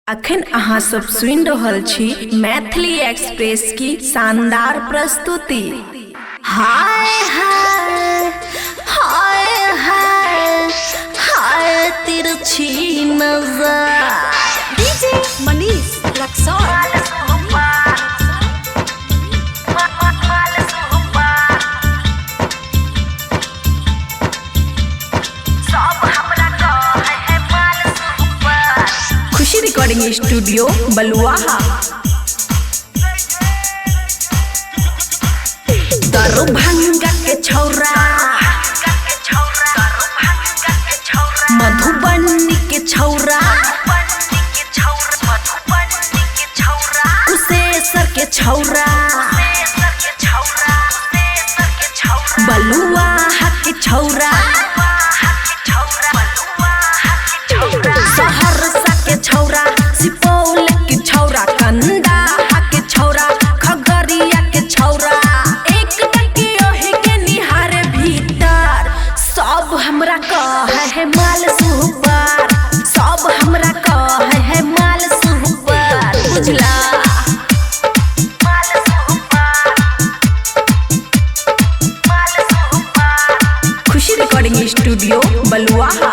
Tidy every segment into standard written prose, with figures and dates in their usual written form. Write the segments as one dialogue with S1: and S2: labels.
S1: अखन अहाँ सब सुनि रहल छी मैथिली एक्सप्रेस की शानदार प्रस्तुति। हाय हाय हाय हाय हाय तिरछी नजर।
S2: डीजे मनीष रक्सौल।
S1: खुशी रिकॉर्डिंग स्टूडियो बलुआहा। दरभंगा के छौरा, मधुबनी के छौरा, कुशेश्वर के छौरा, बलुआहा के छौरा, सहरसा के छौरा, सुपौल के छौरा, कंदाहा के छौरा, खगड़िया के छौरा, एक टकी ओही के निहारे भीतर सब हमरा कहे है माल सुपर, सब हमरा कहे है माल सुपर, बुझला। खुशी रिकॉर्डिंग स्टूडियो बलुआहा।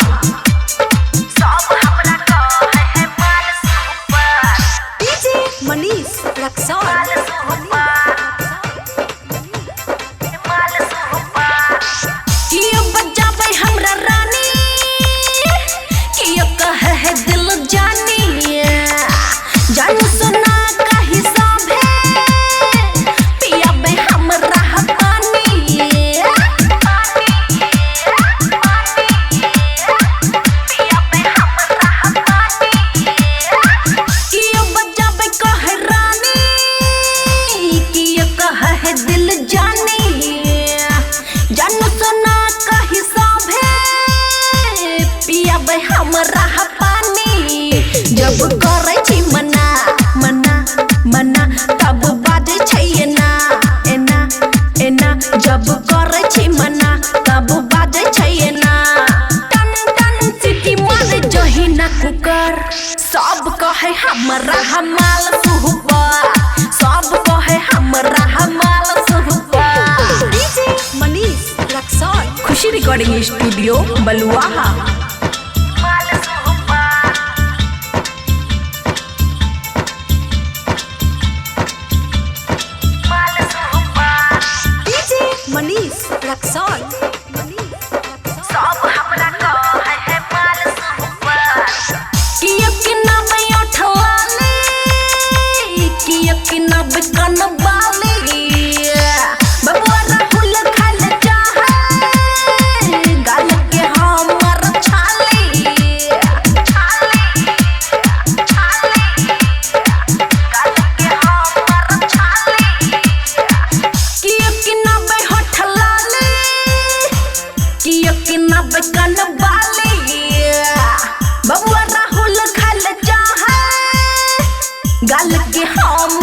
S2: मनीष रक्सौल।
S1: कियो बजाबै हमरा रानी, कियो कहे है दिल जानी, जानू सुना कही सब है पियाबै हमरा पानी, कियो बजाबै कहे रानी, कियो कहे है दिल जानी, जानू सुना कही सब है पियाबै हमरा पानी। जब करे छी मना मना मना तब बाजै छै एना एना एना, जब करे छी मना तब बाजै छै एना, टन टन सिटी मारे जहिना कुकर, सब कहे हमरा हमाल सुपर, सब कहे हमरा हमाल सुपर।
S2: डीजे मनीष रक्सौल।
S1: खुशी रिकॉर्डिंग स्टूडियो बलुआहा।
S2: डीजे मनीष रक्सौल।
S1: सब हमरा कहे है माल सुपर, कियो के नाम उठवाले, कियो के नाम कनवाले, बबुआ राहुल खाल चाहे गाल के हमर छाले, छाले छाले गाल के हमर छाले, कियो के नाम होठलाले, कियो के नाम कनवाले, बबुआ राहुल खाल चाहे गाल के हम